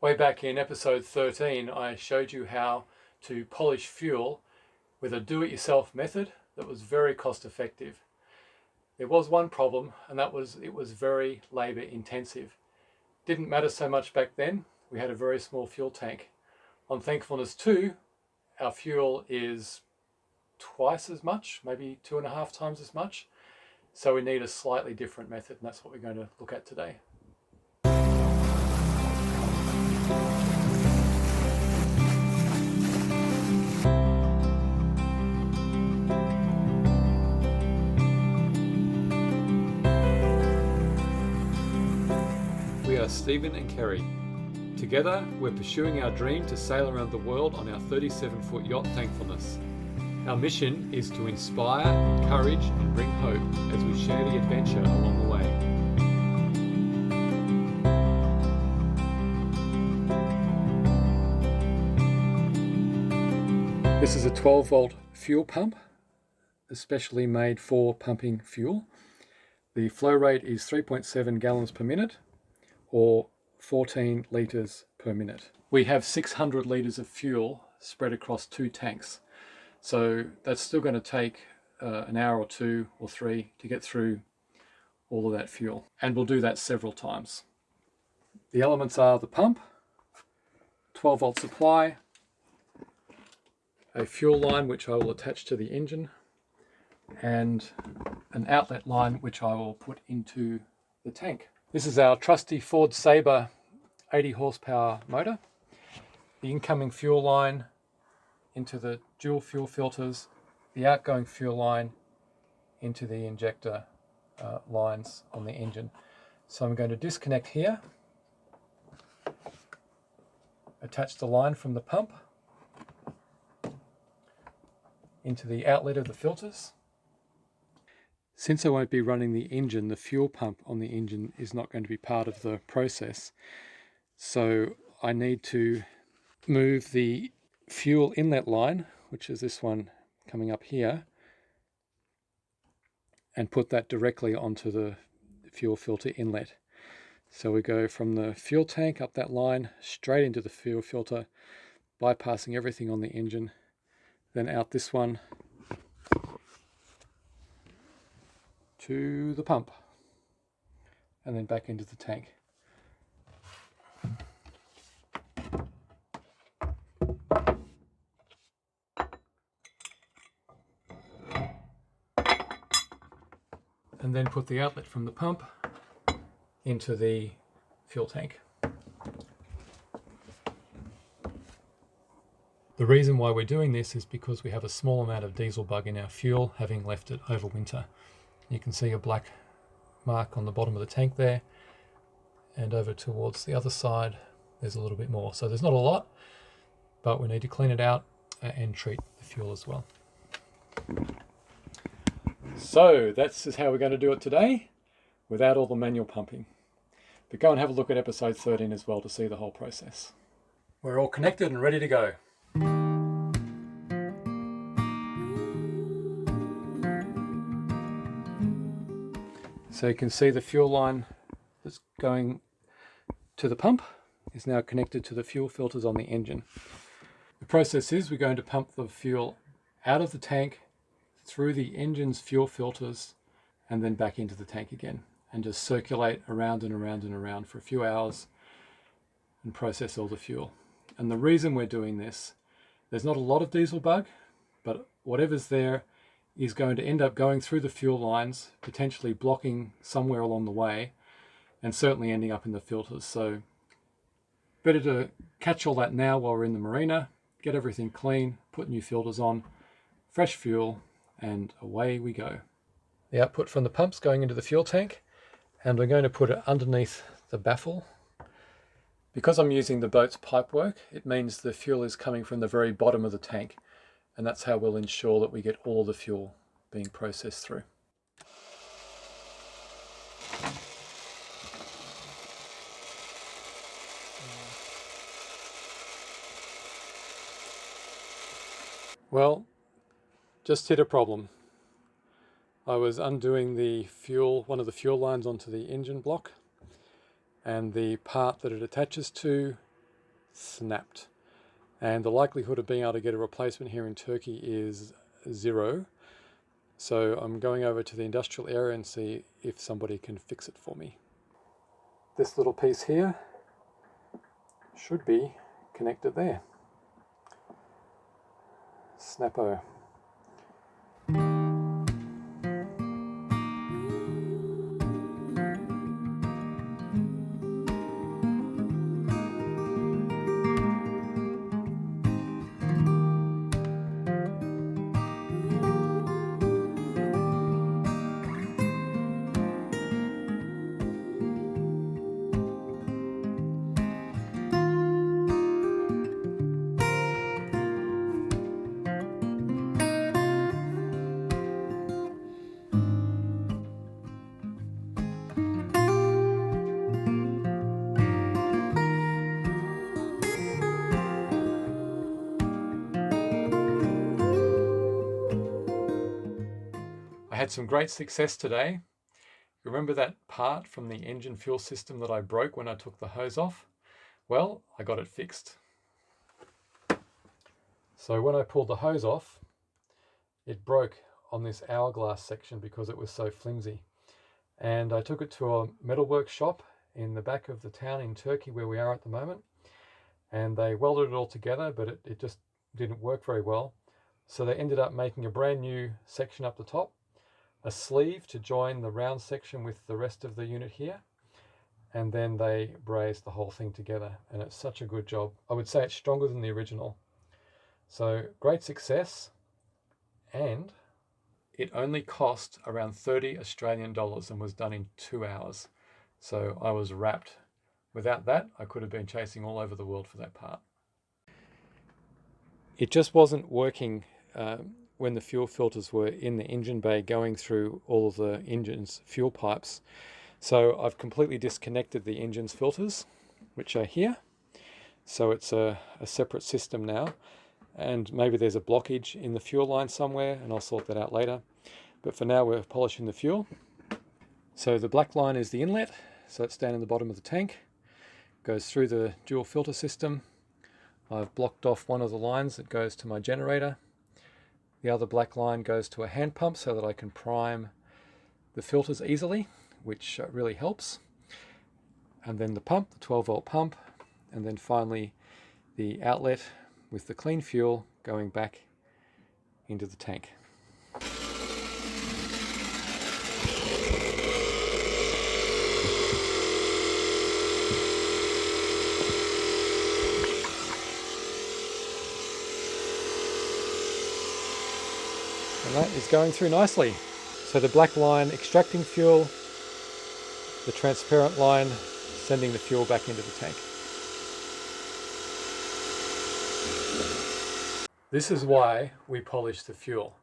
Way back in episode 13, I showed you how to polish fuel with a do-it-yourself method that was very cost effective. There was one problem, and that was it was very labor intensive. Didn't matter so much back then. We had a very small fuel tank. On Thankfulness 2, our fuel is twice as much, maybe 2.5 times as much. So we need a slightly different method, and that's what we're going to look at today. We are Stephen and Kerry. Together, we're pursuing our dream to sail around the world on our 37-foot yacht Thankfulness. Our mission is to inspire, encourage and bring hope as we share the adventure along the way. This is a 12-volt fuel pump, especially made for pumping fuel. The flow rate is 3.7 gallons per minute, or 14 litres per minute. We have 600 litres of fuel spread across 2 tanks. So that's still going to take an hour or 2 or 3 to get through all of that fuel. And we'll do that several times. The elements are the pump, 12-volt supply, a fuel line which I will attach to the engine, and an outlet line which I will put into the tank. This is our trusty Ford Sabre 80 horsepower motor. The incoming fuel line into the dual fuel filters, the outgoing fuel line into the injector lines on the engine. So I'm going to disconnect here, attach the line from the pump into the outlet of the filters. Since I won't be running the engine, the fuel pump on the engine is not going to be part of the process. So I need to move the fuel inlet line, which is this one coming up here, and put that directly onto the fuel filter inlet. So we go from the fuel tank up that line, straight into the fuel filter, bypassing everything on the engine, then out this one to the pump, and then back into the tank. And then put the outlet from the pump into the fuel tank. The reason why we're doing this is because we have a small amount of diesel bug in our fuel, having left it over winter. You can see a black mark on the bottom of the tank there, and over towards the other side there's a little bit more. So there's not a lot, but we need to clean it out and treat the fuel as well. So that's how we're going to do it today, without all the manual pumping. But go and have a look at episode 13 as well to see the whole process. We're all connected and ready to go. So you can see the fuel line that's going to the pump is now connected to the fuel filters on the engine. The process is we're going to pump the fuel out of the tank, through the engine's fuel filters, and then back into the tank again, and just circulate around and around and around for a few hours and process all the fuel. And the reason we're doing this, there's not a lot of diesel bug, but whatever's there is going to end up going through the fuel lines, potentially blocking somewhere along the way, and certainly ending up in the filters. So better to catch all that now while we're in the marina, get everything clean, put new filters on, fresh fuel, and away we go. The output from the pump's going into the fuel tank, and we're going to put it underneath the baffle. Because I'm using the boat's pipework, it means the fuel is coming from the very bottom of the tank, and that's how we'll ensure that we get all the fuel being processed through. Well, just hit a problem. I was undoing the fuel, one of the fuel lines onto the engine block, and the part that it attaches to snapped. And the likelihood of being able to get a replacement here in Turkey is 0. So I'm going over to the industrial area and see if somebody can fix it for me. This little piece here should be connected there. Snappo. I had some great success today. Remember that part from the engine fuel system that I broke when I took the hose off? Well, I got it fixed. So when I pulled the hose off, it broke on this hourglass section because it was so flimsy. And I took it to a metalwork shop in the back of the town in Turkey where we are at the moment. And they welded it all together, but it just didn't work very well. So they ended up making a brand new section up the top, a sleeve to join the round section with the rest of the unit here, and then they brazed the whole thing together, and it's such a good job. I would say it's stronger than the original. So great success, and it only cost around 30 Australian dollars and was done in 2 hours. So I was wrapped. Without that, I could have been chasing all over the world for that part. It just wasn't working when the fuel filters were in the engine bay going through all of the engine's fuel pipes. So I've completely disconnected the engine's filters, which are here. So it's a separate system now. And maybe there's a blockage in the fuel line somewhere, and I'll sort that out later. But for now, we're polishing the fuel. So the black line is the inlet. So it's down in the bottom of the tank. Goes through the dual filter system. I've blocked off one of the lines that goes to my generator. The other black line goes to a hand pump so that I can prime the filters easily, which really helps. And then the pump, the 12-volt pump, and then finally the outlet with the clean fuel going back into the tank. And that is going through nicely. So the black line extracting fuel, the transparent line sending the fuel back into the tank. This is why we polish the fuel.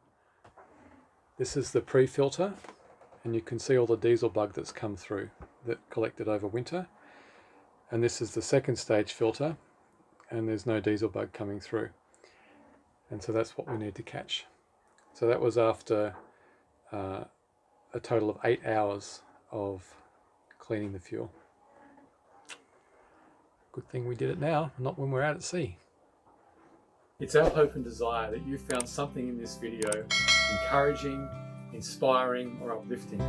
This is the pre-filter, and you can see all the diesel bug that's come through that collected over winter. And this is the second stage filter, and there's no diesel bug coming through. And so that's what we need to catch. So that was after a total of 8 hours of cleaning the fuel. Good thing we did it now, not when we're out at sea. It's our hope and desire that you found something in this video encouraging, inspiring, or uplifting.